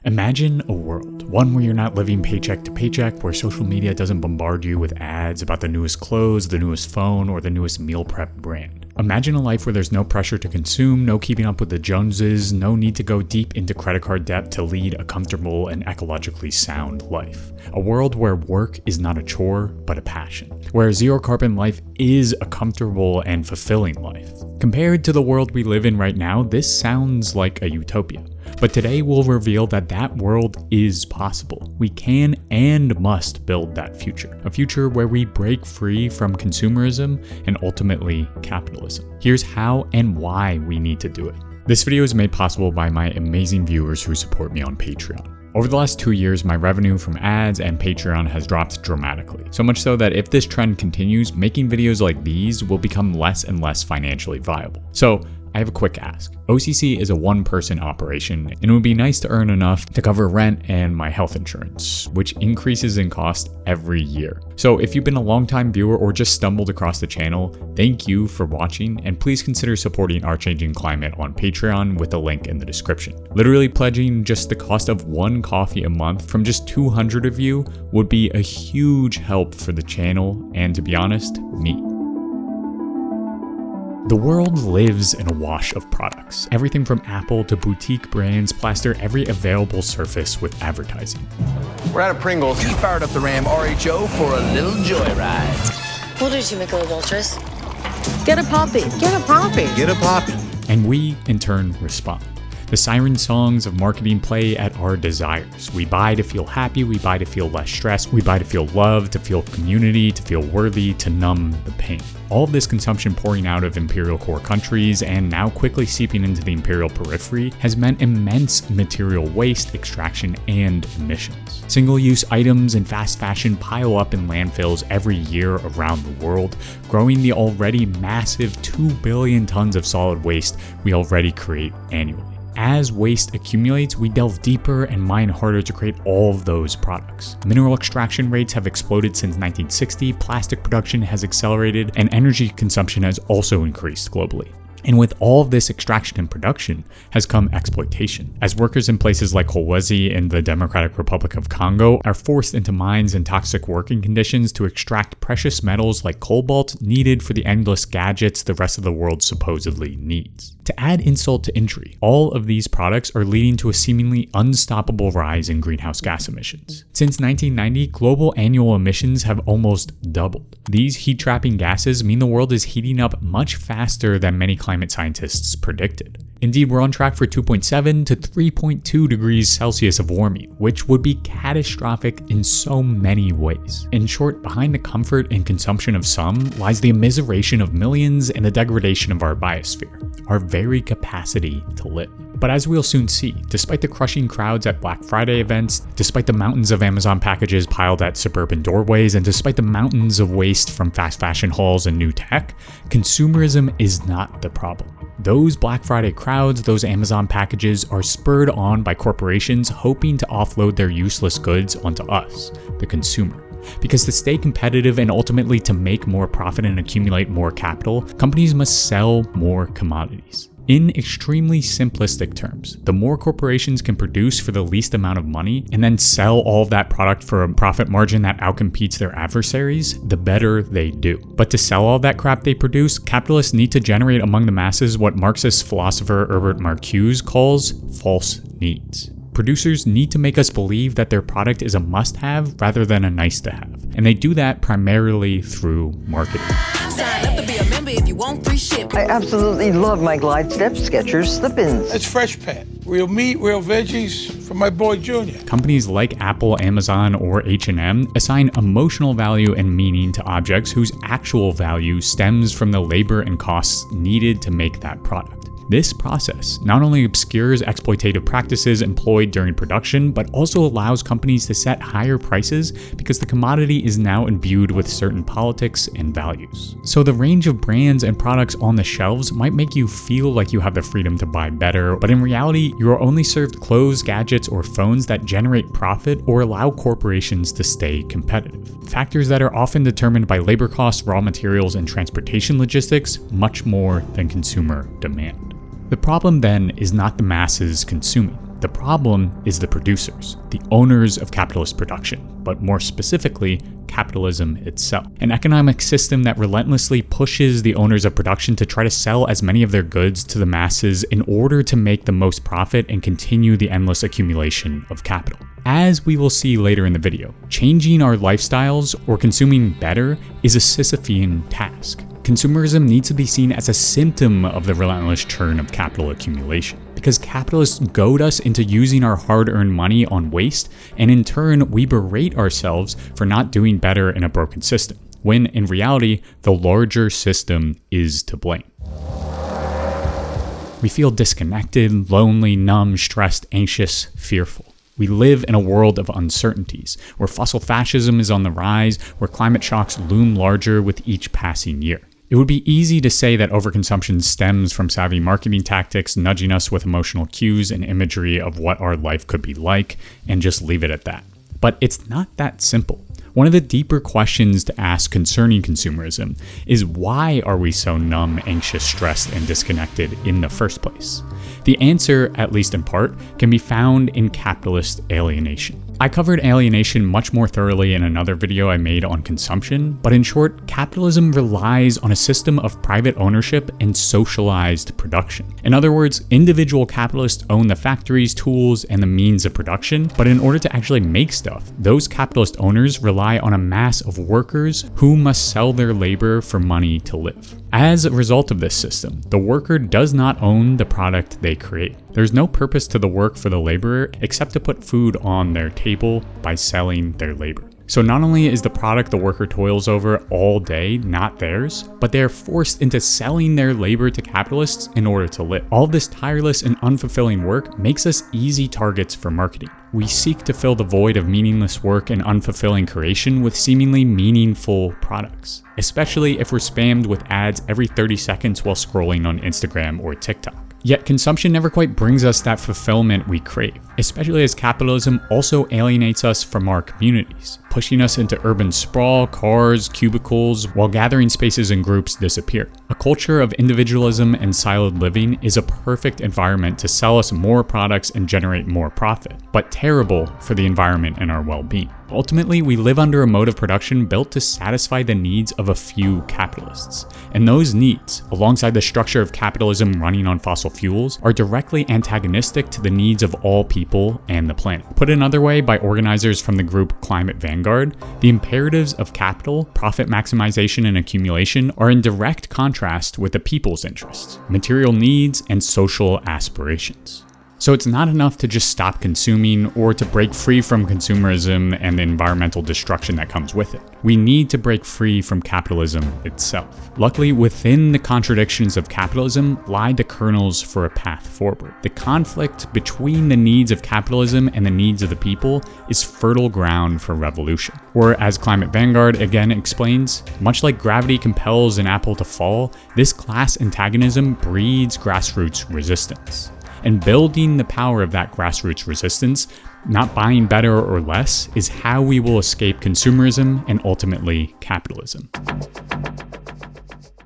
Imagine a world, one where you're not living paycheck to paycheck, where social media doesn't bombard you with ads about the newest clothes, the newest phone, or the newest meal prep brand. Imagine a life where there's no pressure to consume, no keeping up with the Joneses, no need to go deep into credit card debt to lead a comfortable and ecologically sound life. A world where work is not a chore, but a passion. Where a zero carbon life is a comfortable and fulfilling life. Compared to the world we live in right now, this sounds like a utopia. But today we'll reveal that that world is possible. We can and must build that future. A future where we break free from consumerism and ultimately capitalism. Here's how and why we need to do it. This video is made possible by my amazing viewers who support me on Patreon. Over the last 2 years, my revenue from ads and Patreon has dropped dramatically. So much so that if this trend continues, making videos like these will become less and less financially viable. So I have a quick ask. OCC is a one-person operation, and it would be nice to earn enough to cover rent and my health insurance, which increases in cost every year. So if you've been a long-time viewer or just stumbled across the channel, thank you for watching, and please consider supporting Our Changing Climate on Patreon with the link in the description. Literally pledging just the cost of one coffee a month from just 200 of you would be a huge help for the channel, and to be honest, me. The world lives in a wash of products. Everything from Apple to boutique brands plaster every available surface with advertising. We're out of Pringles. He fired up the Ram RHO for a little joyride. What did you make, little Walters? Get a poppy. Get a poppy. Get a poppy. And we, in turn, respond. The siren songs of marketing play at our desires. We buy to feel happy, we buy to feel less stressed, we buy to feel loved, to feel community, to feel worthy, to numb the pain. All of this consumption pouring out of imperial core countries and now quickly seeping into the imperial periphery has meant immense material waste, extraction, and emissions. Single-use items and fast fashion pile up in landfills every year around the world, growing the already massive 2 billion tons of solid waste we already create annually. As waste accumulates, we delve deeper and mine harder to create all of those products. Mineral extraction rates have exploded since 1960, plastic production has accelerated, and energy consumption has also increased globally. And with all of this extraction and production has come exploitation, as workers in places like Kolwezi in the Democratic Republic of Congo are forced into mines and toxic working conditions to extract precious metals like cobalt needed for the endless gadgets the rest of the world supposedly needs. To add insult to injury, all of these products are leading to a seemingly unstoppable rise in greenhouse gas emissions. Since 1990, global annual emissions have almost doubled. These heat-trapping gases mean the world is heating up much faster than many climate scientists predicted. Indeed, we're on track for 2.7 to 3.2 degrees Celsius of warming, which would be catastrophic in so many ways. In short, behind the comfort and consumption of some lies the immiseration of millions and the degradation of our biosphere, our very capacity to live. But as we'll soon see, despite the crushing crowds at Black Friday events, despite the mountains of Amazon packages piled at suburban doorways, and despite the mountains of waste from fast fashion hauls and new tech, consumerism is not the problem. Those Black Friday crowds, those Amazon packages are spurred on by corporations hoping to offload their useless goods onto us, the consumer. Because to stay competitive and ultimately to make more profit and accumulate more capital, companies must sell more commodities. In extremely simplistic terms, the more corporations can produce for the least amount of money and then sell all of that product for a profit margin that outcompetes their adversaries, the better they do. But to sell all that crap they produce, capitalists need to generate among the masses what Marxist philosopher Herbert Marcuse calls false needs. Producers need to make us believe that their product is a must-have rather than a nice-to-have, and they do that primarily through marketing. Sign up to be a member if you want free shipping. I absolutely love my Glide Step Skechers slip-ins. It's fresh pat. Real meat, real veggies from my boy Junior. Companies like Apple, Amazon, or H&M assign emotional value and meaning to objects whose actual value stems from the labor and costs needed to make that product. This process not only obscures exploitative practices employed during production, but also allows companies to set higher prices because the commodity is now imbued with certain politics and values. So the range of brands and products on the shelves might make you feel like you have the freedom to buy better, but in reality, you are only served clothes, gadgets, or phones that generate profit or allow corporations to stay competitive. Factors that are often determined by labor costs, raw materials, and transportation logistics, much more than consumer demand. The problem then is not the masses consuming. The problem is the producers, the owners of capitalist production, but more specifically, capitalism itself. An economic system that relentlessly pushes the owners of production to try to sell as many of their goods to the masses in order to make the most profit and continue the endless accumulation of capital. As we will see later in the video, changing our lifestyles or consuming better is a Sisyphean task. Consumerism needs to be seen as a symptom of the relentless churn of capital accumulation, because capitalists goad us into using our hard-earned money on waste, and in turn, we berate ourselves for not doing better in a broken system, when in reality, the larger system is to blame. We feel disconnected, lonely, numb, stressed, anxious, fearful. We live in a world of uncertainties, where fossil fascism is on the rise, where climate shocks loom larger with each passing year. It would be easy to say that overconsumption stems from savvy marketing tactics, nudging us with emotional cues and imagery of what our life could be like, and just leave it at that. But it's not that simple. One of the deeper questions to ask concerning consumerism is, why are we so numb, anxious, stressed, and disconnected in the first place? The answer, at least in part, can be found in capitalist alienation. I covered alienation much more thoroughly in another video I made on consumption, but in short, capitalism relies on a system of private ownership and socialized production. In other words, individual capitalists own the factories, tools, and the means of production, but in order to actually make stuff, those capitalist owners rely on a mass of workers who must sell their labor for money to live. As a result of this system, the worker does not own the product they create. There's no purpose to the work for the laborer except to put food on their table by selling their labor. So not only is the product the worker toils over all day not theirs, but they are forced into selling their labor to capitalists in order to live. All this tireless and unfulfilling work makes us easy targets for marketing. We seek to fill the void of meaningless work and unfulfilling creation with seemingly meaningful products, especially if we're spammed with ads every 30 seconds while scrolling on Instagram or TikTok. Yet consumption never quite brings us that fulfillment we crave, especially as capitalism also alienates us from our communities, pushing us into urban sprawl, cars, cubicles, while gathering spaces and groups disappear. A culture of individualism and siloed living is a perfect environment to sell us more products and generate more profit, but terrible for the environment and our well-being. Ultimately, we live under a mode of production built to satisfy the needs of a few capitalists. And those needs, alongside the structure of capitalism running on fossil fuels, are directly antagonistic to the needs of all people and the planet. Put another way by organizers from the group Climate Vanguard, the imperatives of capital, profit maximization and accumulation are in direct contrast with the people's interests, material needs, and social aspirations. So it's not enough to just stop consuming or to break free from consumerism and the environmental destruction that comes with it. We need to break free from capitalism itself. Luckily, within the contradictions of capitalism lie the kernels for a path forward. The conflict between the needs of capitalism and the needs of the people is fertile ground for revolution. Or as Climate Vanguard again explains, much like gravity compels an apple to fall, this class antagonism breeds grassroots resistance. And building the power of that grassroots resistance, not buying better or less, is how we will escape consumerism and ultimately capitalism.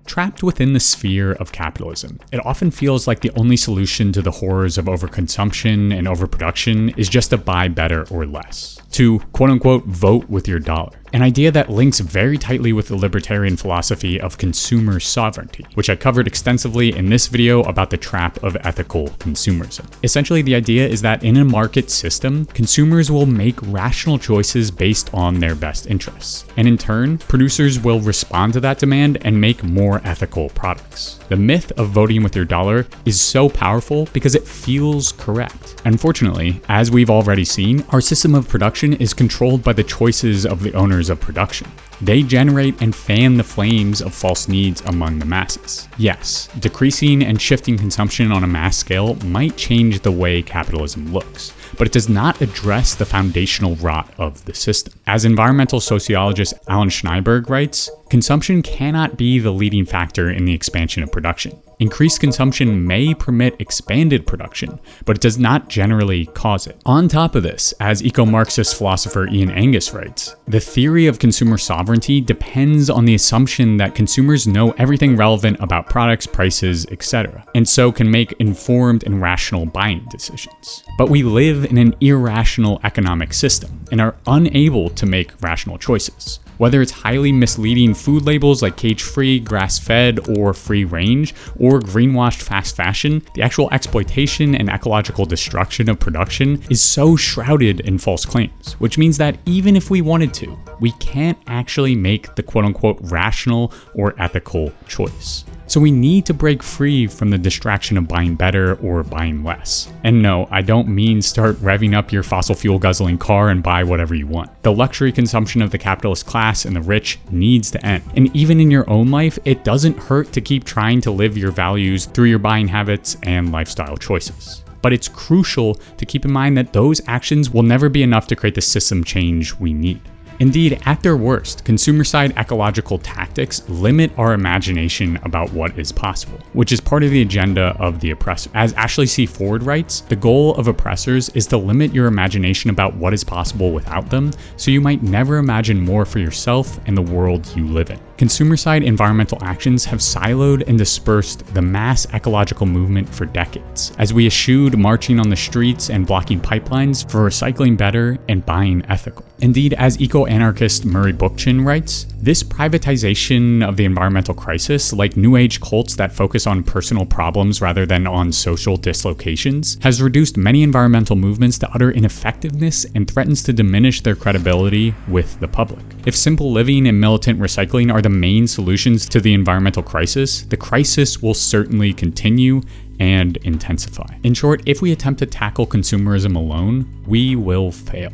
Trapped within the sphere of capitalism, it often feels like the only solution to the horrors of overconsumption and overproduction is just to buy better or less, to quote-unquote vote with your dollar. An idea that links very tightly with the libertarian philosophy of consumer sovereignty, which I covered extensively in this video about the trap of ethical consumerism. Essentially, the idea is that in a market system, consumers will make rational choices based on their best interests. And in turn, producers will respond to that demand and make more ethical products. The myth of voting with your dollar is so powerful because it feels correct. Unfortunately, as we've already seen, our system of production is controlled by the choices of the owners of production. They generate and fan the flames of false needs among the masses. Yes, decreasing and shifting consumption on a mass scale might change the way capitalism looks, but it does not address the foundational rot of the system. As environmental sociologist Alan Schneiberg writes, consumption cannot be the leading factor in the expansion of production. Increased consumption may permit expanded production, but it does not generally cause it. On top of this, as eco-Marxist philosopher Ian Angus writes, the theory of consumer sovereignty depends on the assumption that consumers know everything relevant about products, prices, etc., and so can make informed and rational buying decisions. But we live in an irrational economic system and are unable to make rational choices. Whether it's highly misleading food labels like cage-free, grass-fed, or free-range, or greenwashed fast fashion, the actual exploitation and ecological destruction of production is so shrouded in false claims, which means that even if we wanted to, we can't actually make the quote-unquote rational or ethical choice. So we need to break free from the distraction of buying better or buying less. And no, I don't mean start revving up your fossil fuel guzzling car and buy whatever you want. The luxury consumption of the capitalist class and the rich needs to end. And even in your own life, it doesn't hurt to keep trying to live your values through your buying habits and lifestyle choices. But it's crucial to keep in mind that those actions will never be enough to create the system change we need. Indeed, at their worst, consumer-side ecological tactics limit our imagination about what is possible, which is part of the agenda of the oppressor. As Ashley C. Ford writes, the goal of oppressors is to limit your imagination about what is possible without them, so you might never imagine more for yourself and the world you live in. Consumer-side environmental actions have siloed and dispersed the mass ecological movement for decades, as we eschewed marching on the streets and blocking pipelines for recycling better and buying ethical. Indeed, as eco-anarchist Murray Bookchin writes, this privatization of the environmental crisis, like New Age cults that focus on personal problems rather than on social dislocations, has reduced many environmental movements to utter ineffectiveness and threatens to diminish their credibility with the public. If simple living and militant recycling are the main solutions to the environmental crisis, the crisis will certainly continue and intensify. In short, if we attempt to tackle consumerism alone, we will fail.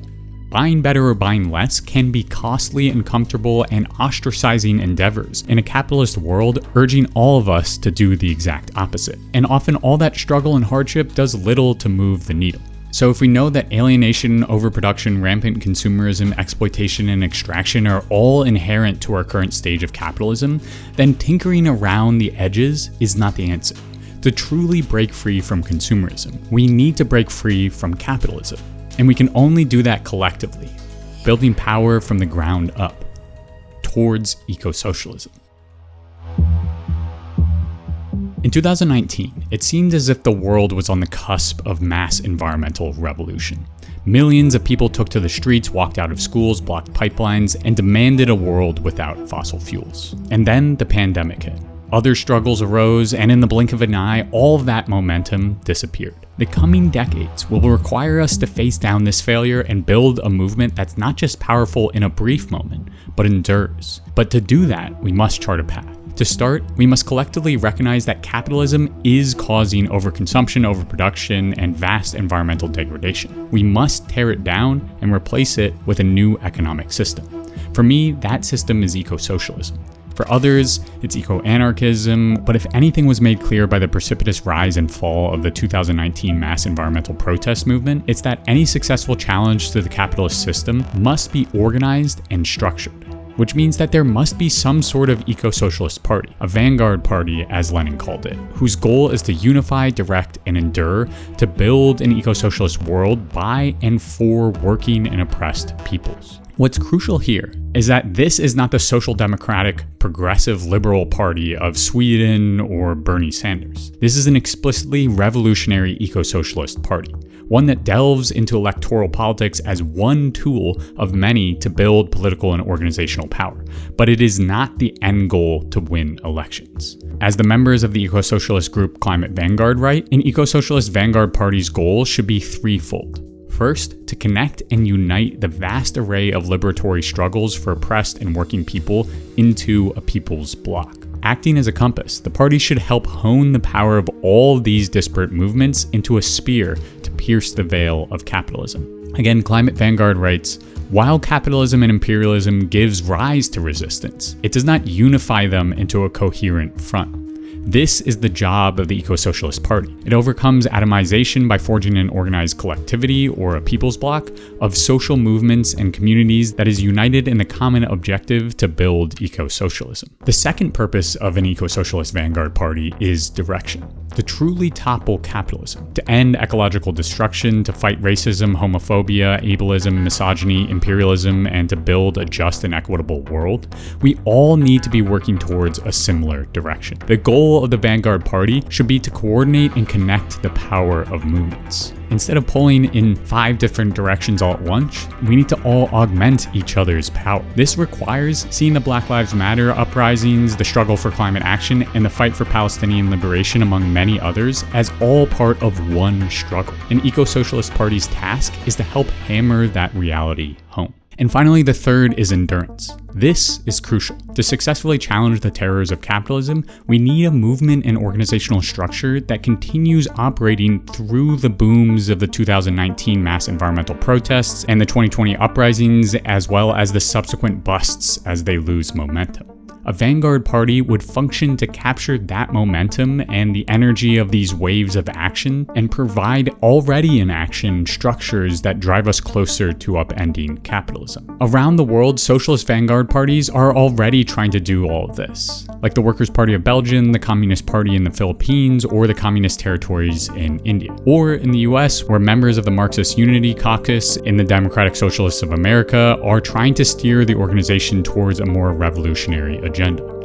Buying better or buying less can be costly, uncomfortable, and ostracizing endeavors in a capitalist world, urging all of us to do the exact opposite. And often all that struggle and hardship does little to move the needle. So if we know that alienation, overproduction, rampant consumerism, exploitation, and extraction are all inherent to our current stage of capitalism, then tinkering around the edges is not the answer. To truly break free from consumerism, we need to break free from capitalism. And we can only do that collectively, building power from the ground up, towards ecosocialism. In 2019, it seemed as if the world was on the cusp of mass environmental revolution. Millions of people took to the streets, walked out of schools, blocked pipelines, and demanded a world without fossil fuels. And then the pandemic hit. Other struggles arose, and in the blink of an eye, all of that momentum disappeared. The coming decades will require us to face down this failure and build a movement that's not just powerful in a brief moment, but endures. But to do that, we must chart a path. To start, we must collectively recognize that capitalism is causing overconsumption, overproduction, and vast environmental degradation. We must tear it down and replace it with a new economic system. For me, that system is ecosocialism. For others, it's eco-anarchism, but if anything was made clear by the precipitous rise and fall of the 2019 mass environmental protest movement, it's that any successful challenge to the capitalist system must be organized and structured. Which means that there must be some sort of eco-socialist party, a vanguard party as Lenin called it, whose goal is to unify, direct, and endure to build an eco-socialist world by and for working and oppressed peoples. What's crucial here is that this is not the social democratic, progressive liberal party of Sweden or Bernie Sanders. This is an explicitly revolutionary eco-socialist party, one that delves into electoral politics as one tool of many to build political and organizational power. But it is not the end goal to win elections. As the members of the eco-socialist group Climate Vanguard write, an eco-socialist vanguard party's goal should be threefold. First, to connect and unite the vast array of liberatory struggles for oppressed and working people into a people's bloc. Acting as a compass, the party should help hone the power of all of these disparate movements into a spear to pierce the veil of capitalism. Again, Climate Vanguard writes, while capitalism and imperialism gives rise to resistance, it does not unify them into a coherent front. This is the job of the Ecosocialist Party. It overcomes atomization by forging an organized collectivity, or a people's bloc, of social movements and communities that is united in the common objective to build ecosocialism. The second purpose of an eco-socialist vanguard party is direction. To truly topple capitalism, to end ecological destruction, to fight racism, homophobia, ableism, misogyny, imperialism, and to build a just and equitable world, we all need to be working towards a similar direction. The goal of the vanguard party should be to coordinate and connect the power of movements. Instead of pulling in 5 different directions all at once, we need to all augment each other's power. This requires seeing the Black Lives Matter uprisings, the struggle for climate action, and the fight for Palestinian liberation, among many others, as all part of one struggle. An eco-socialist party's task is to help hammer that reality home. And finally, the third is endurance. This is crucial. To successfully challenge the terrors of capitalism, we need a movement and organizational structure that continues operating through the booms of the 2019 mass environmental protests and the 2020 uprisings, as well as the subsequent busts as they lose momentum. A vanguard party would function to capture that momentum and the energy of these waves of action and provide already in action structures that drive us closer to upending capitalism. Around the world, socialist vanguard parties are already trying to do all of this, like the Workers' Party of Belgium, the Communist Party in the Philippines, or the Communist Territories in India. Or in the US, where members of the Marxist Unity Caucus in the Democratic Socialists of America are trying to steer the organization towards a more revolutionary agenda.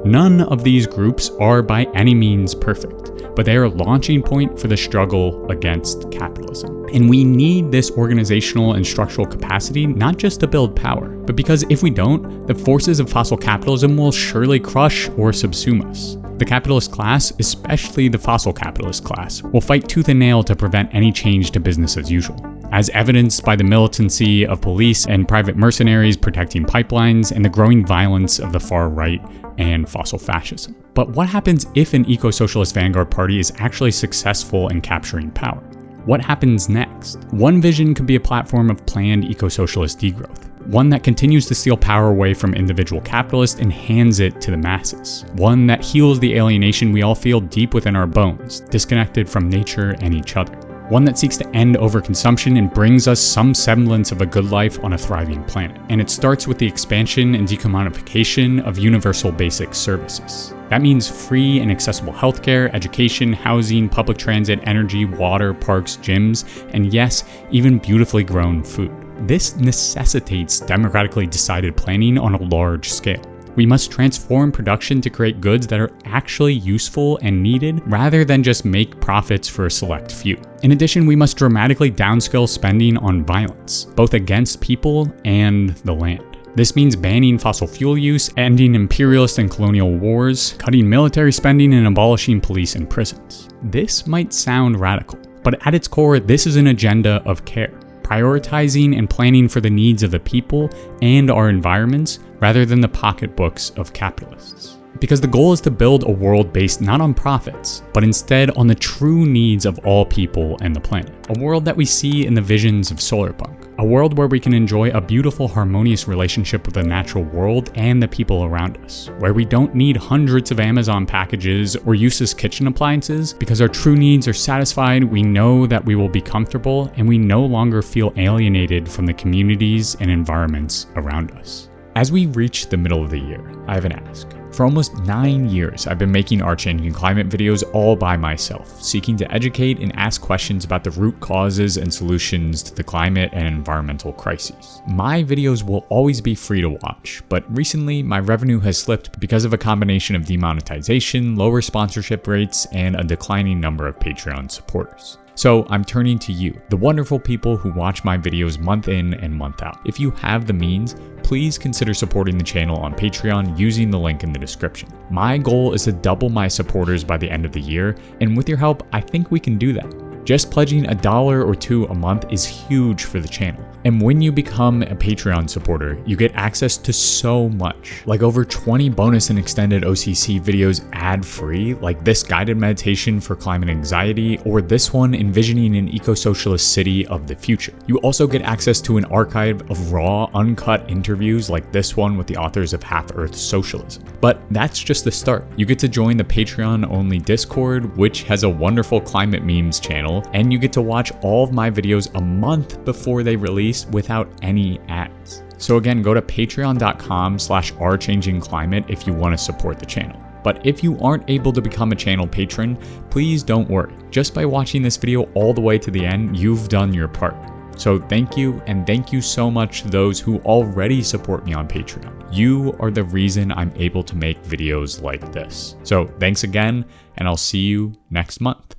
None of these groups are by any means perfect, but they are a launching point for the struggle against capitalism. And we need this organizational and structural capacity not just to build power, but because if we don't, the forces of fossil capitalism will surely crush or subsume us. The capitalist class, especially the fossil capitalist class, will fight tooth and nail to prevent any change to business as usual, as evidenced by the militancy of police and private mercenaries protecting pipelines and the growing violence of the far right and fossil fascism. But what happens if an eco-socialist vanguard party is actually successful in capturing power? What happens next? One vision could be a platform of planned eco-socialist degrowth. One that continues to steal power away from individual capitalists and hands it to the masses. One that heals the alienation we all feel deep within our bones, disconnected from nature and each other. One that seeks to end overconsumption and brings us some semblance of a good life on a thriving planet. And it starts with the expansion and decommodification of universal basic services. That means free and accessible healthcare, education, housing, public transit, energy, water, parks, gyms, and yes, even beautifully grown food. This necessitates democratically decided planning on a large scale. We must transform production to create goods that are actually useful and needed, rather than just make profits for a select few. In addition, we must dramatically downscale spending on violence, both against people and the land. This means banning fossil fuel use, ending imperialist and colonial wars, cutting military spending, and abolishing police and prisons. This might sound radical, but at its core, this is an agenda of care. Prioritizing and planning for the needs of the people and our environments rather than the pocketbooks of capitalists. Because the goal is to build a world based not on profits, but instead on the true needs of all people and the planet. A world that we see in the visions of Solarpunk. A world where we can enjoy a beautiful, harmonious relationship with the natural world and the people around us. Where we don't need hundreds of Amazon packages or useless kitchen appliances because our true needs are satisfied, we know that we will be comfortable, and we no longer feel alienated from the communities and environments around us. As we reach the middle of the year, I have an ask. For almost 9 years, I've been making art-changing climate videos all by myself, seeking to educate and ask questions about the root causes and solutions to the climate and environmental crises. My videos will always be free to watch, but recently my revenue has slipped because of a combination of demonetization, lower sponsorship rates, and a declining number of Patreon supporters. So I'm turning to you, the wonderful people who watch my videos month in and month out. If you have the means, please consider supporting the channel on Patreon using the link in the description. My goal is to double my supporters by the end of the year, and with your help, I think we can do that. Just pledging $1 or $2 a month is huge for the channel, And when you become a Patreon supporter, you get access to so much, like over 20 bonus and extended OCC videos ad-free, like this guided meditation for climate anxiety, or this one envisioning an eco-socialist city of the future. You also get access to an archive of raw, uncut interviews like this one with the authors of Half-Earth Socialism. But that's just the start. You get to join the Patreon-only Discord, which has a wonderful climate memes channel, and you get to watch all of my videos a month before they release without any ads. So again, go to patreon.com/ourchangingclimate if you want to support the channel. But if you aren't able to become a channel patron, please don't worry. Just by watching this video all the way to the end, you've done your part. So thank you, and thank you so much to those who already support me on Patreon. You are the reason I'm able to make videos like this. So thanks again, and I'll see you next month.